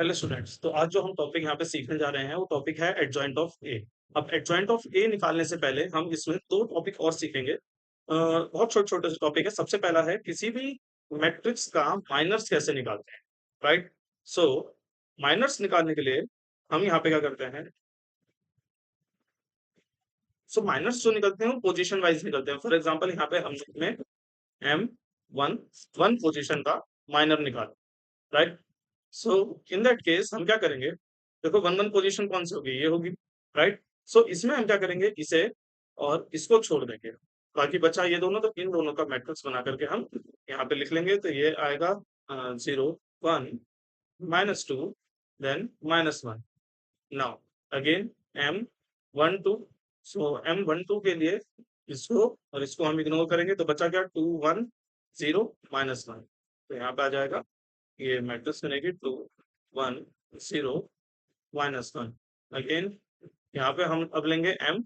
Hello students, तो आज जो हम टॉपिक यहाँ पे सीखने जा रहे हैं वो टॉपिक है एडजॉइंट ऑफ ए। अब एडजॉइंट ऑफ ए निकालने से पहले हम इसमें दो टॉपिक और सीखेंगे। बहुत छोटे छोटे टॉपिक है। सबसे पहला है किसी भी मैट्रिक्स का माइनर्स कैसे निकालते हैं। राइट। सो माइनर्स निकालने के लिए हम यहाँ पे क्या करते हैं। सो माइनर्स जो निकलते हैं वो पोजीशन वाइज निकलते हैं। फॉर एग्जाम्पल यहाँ पे हम में एम वन वन पोजीशन का माइनर निकाल। Right. So in that case हम क्या करेंगे। देखो वन वन पोजीशन कौन सी होगी, ये होगी। राइट। सो इसमें हम क्या करेंगे, इसे और इसको छोड़ देंगे। बाकी बचा ये दोनों, तो इन दोनों का मैट्रिक्स बना करके हम यहाँ पे लिख लेंगे। तो ये आएगा 0 1 -2 then -1। Now again M 1 2। So M 1 2 के लिए इसको और इसको हम इग्नोर करेंगे, तो बचा क्या 2 1 0 -1। तो यहाँ पे आ जाएगा, ये मैट्रिक्स बनेगी 2 1 0 -1। अगेन यहाँ पे हम अब लेंगे M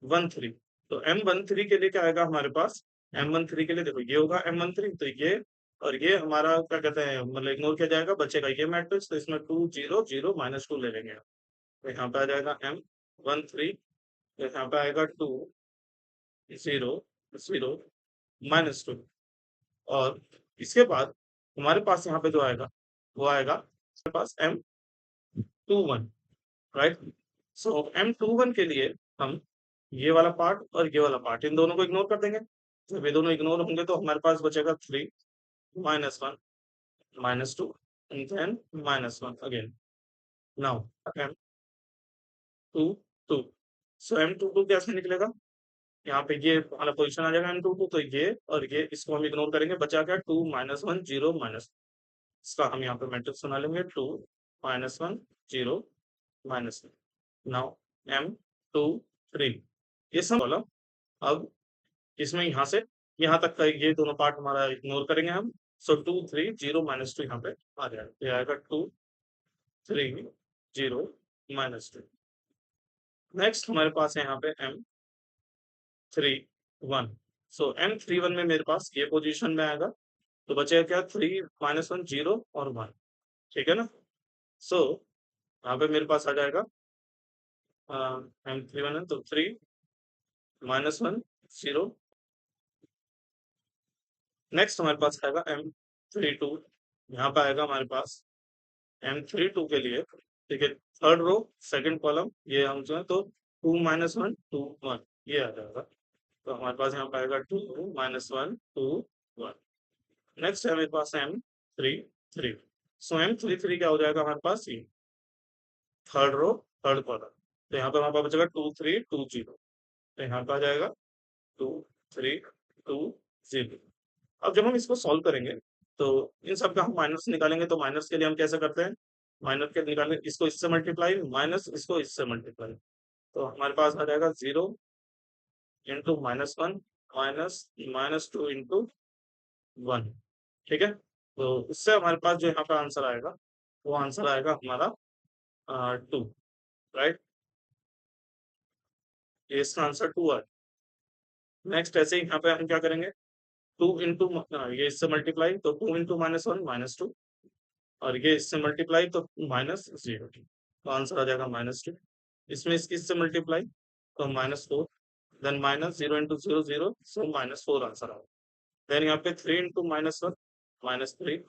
1 3। तो M 1 3 के लिए क्या आएगा हमारे पास। M 1 3 के लिए देखो ये होगा M 1 3, तो ये और ये हमारा क्या कहते हैं, मतलब इग्नोर किया जाएगा, बचेगा ये मैट्रिक्स। तो इसमें 2 0 0 -2 ले लेंगे। तो यहाँ पे आ जाएगा M 1 3। यहाँ पे आएगा 2 0 0 -2। और इसके बाद हमारे पास यहाँ पे जो आएगा वो आएगा हमारे पास M 2 1। राइट। सो M 2 1 के लिए हम ये वाला पार्ट और ये वाला पार्ट इन दोनों को इग्नोर कर देंगे। जब ये दोनों इग्नोर होंगे तो हमारे पास बचेगा 3 -1 -2 and then -1 again. Now M 2 2। So M 2 2 कैसे निकलेगा। यहाँ पे ये वाला पोजीशन आ जाएगा M 2 2, तो ये और ये इसको हम इग्नोर करेंगे, बचा क्या 2 -1 0 इसका हम यहाँ पे मैट्रिक्स बना लेंगे 2 -1 0 -1। नाउ M 2 3 ये सब कॉलम। अब इसमें यहाँ से यहाँ तक का ये दोनों पार्ट हमारा इग्नोर करेंगे हम। सो 2 3 0 -2 यहाँ पे आ जाएगा। ये आएगा 2 3 0 -2। नेक्स्ट हमारे पास है यहाँ पे M 3 1। सो M 3 1 में मेरे पास ये पोजीशन में आएगा, तो बचेगा क्या 3 -1 0 और 1। ठीक है ना। सो यहाँ पे मेरे पास आ जाएगा M 3 1 है तो 3 -1 0। नेक्स्ट हमारे पास आएगा M 3 2। यहाँ पे आएगा हमारे पास M 3 2 के लिए। ठीक है, थर्ड रो सेकंड कॉलम ये हम जो है तो 2 -1 2 1 ये आ जाएगा। तो हमारे पास यहाँ पे आएगा 2 -1 2 1। नेक्स्ट है मेरे पास M 3 3। सो M 3 3 क्या हो जाएगा हमारे पास, ये थर्ड रो थर्ड कॉलम। तो यहाँ पे हमारे पास बचेगा 2 3 2 0। तो यहाँ पे आ जाएगा 2 3 2 0। अब जब हम इसको सॉल्व करेंगे तो इन सब का हम माइनस निकालेंगे। तो माइनस के लिए हम कैसे करते हैं, माइनस के निकालेंगे इसको इससे मल्टीप्लाई माइनस इसको इससे मल्टीप्लाई। तो हमारे पास आ जाएगा 0 इंटू -1 माइनस -2 इंटू 1। ठीक है, तो इससे हमारे पास जो यहाँ पे आंसर आएगा वो आंसर आएगा हमारा 2। राइट, ये इसका आंसर 2 है। नेक्स्ट ऐसे ही यहाँ पे हम क्या करेंगे, 2 इंटू ये इससे मल्टीप्लाई, तो 2 इंटू -1 -2 और ये इससे मल्टीप्लाई तो -0। तो आंसर आ जाएगा -2। इसमें इससे मल्टीप्लाई तो -4 देन -0 इंटू 0 0 सो -4 आंसर आएगा। देन यहाँ पे 3 इंटू -1 -3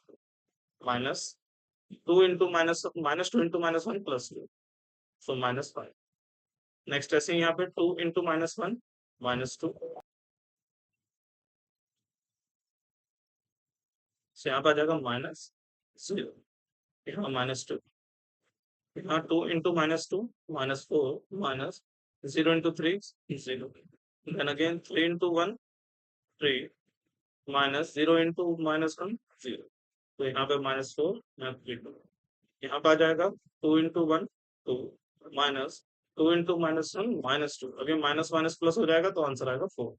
-2 इंटू -2 इंटू -1 +2 सो -5। नेक्स्ट ऐसे ही यहाँ पे 2 इंटू -1 -2 से यहाँ पे आ जाएगा -0। यहाँ -2 यहाँ 2 into -2 -4 -0 into 3 0 then again 3 into 1 3 -0 into -1 0। तो यहाँ पे -4 यहाँ 3 यहाँ पे आ जाएगा 2 इंटू 1 2 -2 इंटू -1 -2 अभी माइनस माइनस प्लस हो जाएगा तो आंसर आएगा 4।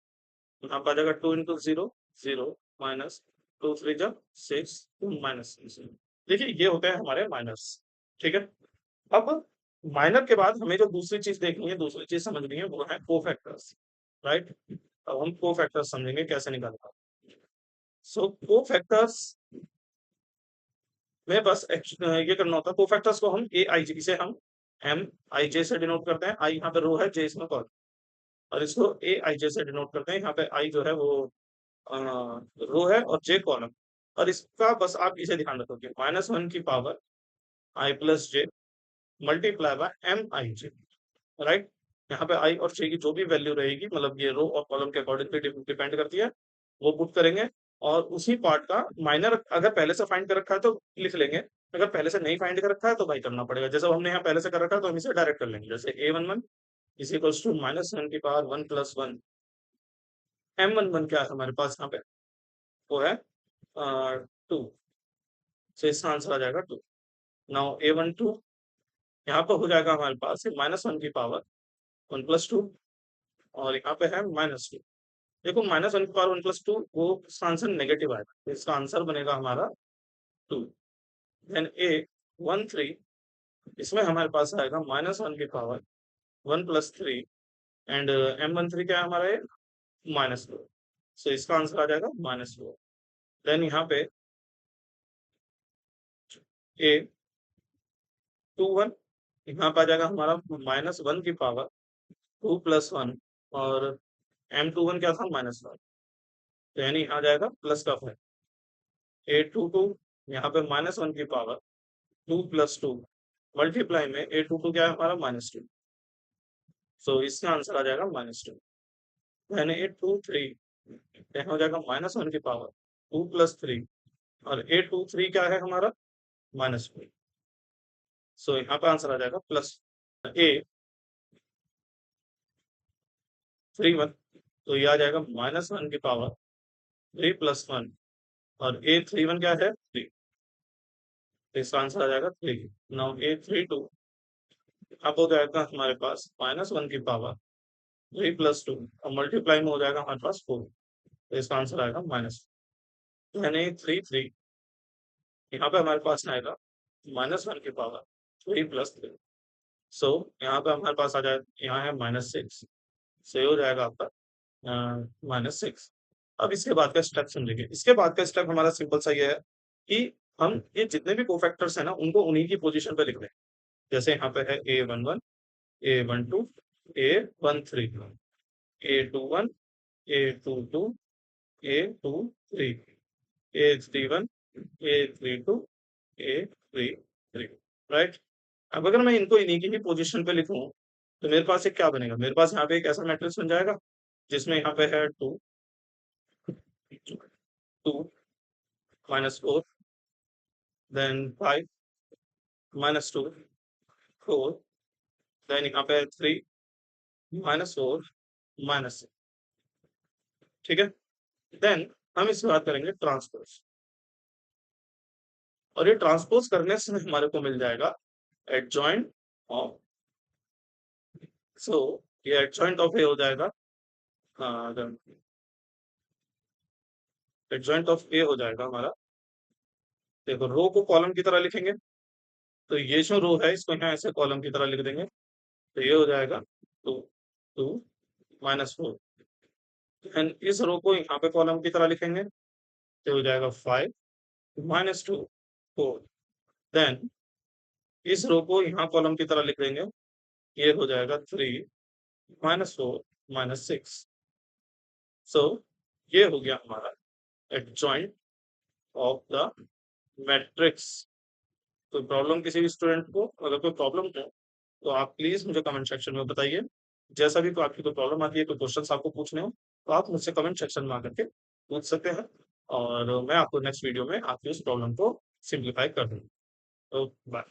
यहाँ पे आ जाएगा 2 इंटू 0 0 -2 3 जब 6 -6। देखिए ये होते हैं हमारे माइनस। ठीक है, अब माइनर के बाद हमें जो दूसरी चीज देखनी है, दूसरी चीज समझनी है, वो है कोफैक्टर्स। राइट, अब हम कोफैक्टर्स समझेंगे कैसे निकालना। सो कोफैक्टर्स मेरे पास ये करना होता है कोफैक्टर्स को हम ए आई जे, इसे हम एम आई जे से डिनोट करते हैं। आई यहाँ पे रो है, जे इसमें कॉलम, और इसको ए आई जे से डिनोट करते हैं। यहाँ पे आई जो है वो रो है और जे कॉलम। और इसका बस आप इसे ध्यान रखोगे, -1 की power I plus J multiply by M I J, right. यहाँ पे आई और जे की जो भी वैल्यू रहेगी, मतलब ये रो और कॉलम के अकॉर्डिंग डिपेंड करती है, वो पुट करेंगे। और उसी पार्ट का माइनर अगर पहले से फाइंड कर रखा है तो लिख लेंगे, अगर पहले से नहीं फाइंड कर रखा है तो भाई करना पड़ेगा। जैसे हमने यहाँ पहले से कर रखा है तो हम इसे डायरेक्ट कर लेंगे, जैसे a11 इज इक्वल्स टू -1 की पावर 1 प्लस 1। m11 क्या है हमारे पास यहाँ पे, वो है 2, तो इसका आंसर आ जाएगा 2। नाउ a12 यहाँ पे हो जाएगा हमारे पास -1 की पावर 1 प्लस 2, और यहाँ पे है -2। देखो -1 की पावर 1 प्लस 2, वो इसका आंसर नेगेटिव आएगा, तो इसका आंसर बनेगा हमारा 2। देन a13 इसमें हमारे पास आएगा -1 की पावर 1 प्लस 3, एंड m13 क्या है हमारा, ये -4, सो इसका आंसर आ जाएगा -4। देन यहाँ पे a21 यहाँ पे आ जाएगा हमारा -1 की पावर 2 प्लस 1, और m21 क्या था, -1, तो यानी आ जाएगा प्लस का फाइव। a22 यहाँ पे -1 की पावर 2 प्लस 2 मल्टीप्लाई में a22 क्या है हमारा, -2, सो इसका आंसर आ जाएगा -2। यानी a23 यहाँ हो जाएगा -1 की पावर 2 प्लस 3, और a23 क्या है हमारा, -4, सो यहाँ पे आंसर आ जाएगा प्लस। a31 तो ये आ जाएगा -1 की पावर 3 प्लस 1, और a31 क्या है, 3, तो इसका आंसर आ जाएगा 3। नाउ a32 अब हो जाएगा हमारे पास -1 की पावर 3 प्लस 2, और मल्टीप्लाई में हो जाएगा हमारे पास 4, तो इसका आंसर आएगा माइनस, यानी 3 यहाँ पे हमारे पास आएगा -1 की पावर 3 प्लस 3, सो यहाँ पे हमारे पास आ जाए, यहाँ है -6, सो ये हो जाएगा आपका -6। अब इसके बाद का स्टेप समझेंगे। इसके बाद का स्टेप हमारा सिंपल सा ये है कि हम ये जितने भी कोफैक्टर्स है ना, उनको उन्हीं की पोजीशन पे लिख दें। जैसे यहाँ पे है a11 a12 a13 a21 a22 a23 a31 a32 a33, right. अब अगर मैं इनको इन्हीं की ही पोजीशन पे लिखूं तो मेरे पास एक क्या बनेगा, मेरे पास यहाँ पे एक ऐसा मैट्रिक्स बन जाएगा जिसमें यहाँ पे है 2 2 -4, देन 5 -2 4, देन यहाँ पे 3 -4 -6, ठीक है। देन हम इसके बाद करेंगे ट्रांसपोज, और ये ट्रांसपोज करने से हमारे को मिल जाएगा एडजॉइंट ऑफ, सो ये एडजॉइंट ऑफ ए हो जाएगा, एडजॉइंट ऑफ ए हो जाएगा हमारा। देखो रो को कॉलम की तरह लिखेंगे, तो ये जो रो है इसको यहाँ ऐसे कॉलम की तरह लिख देंगे, तो ये हो जाएगा 2 2 -4, एंड इस रो को यहाँ पे कॉलम की तरह लिखेंगे, तो हो जाएगा 5 -2 4, देन इस रो को यहाँ कॉलम की तरह लिख देंगे, ये हो जाएगा 3 -4 -6, सो ये हो गया हमारा एडजॉइंट ऑफ द मैट्रिक्स। कोई प्रॉब्लम किसी भी स्टूडेंट को, अगर कोई प्रॉब्लम हो तो आप प्लीज मुझे कमेंट सेक्शन में बताइए। जैसा भी कोई आपकी कोई प्रॉब्लम आती है, कोई क्वेश्चन आपको पूछने हो, तो आप मुझसे कमेंट सेक्शन में आकर के पूछ सकते हैं, और मैं आपको नेक्स्ट वीडियो में आपकी उस प्रॉब्लम को सिंप्लीफाई कर दूंगा। तो बाय।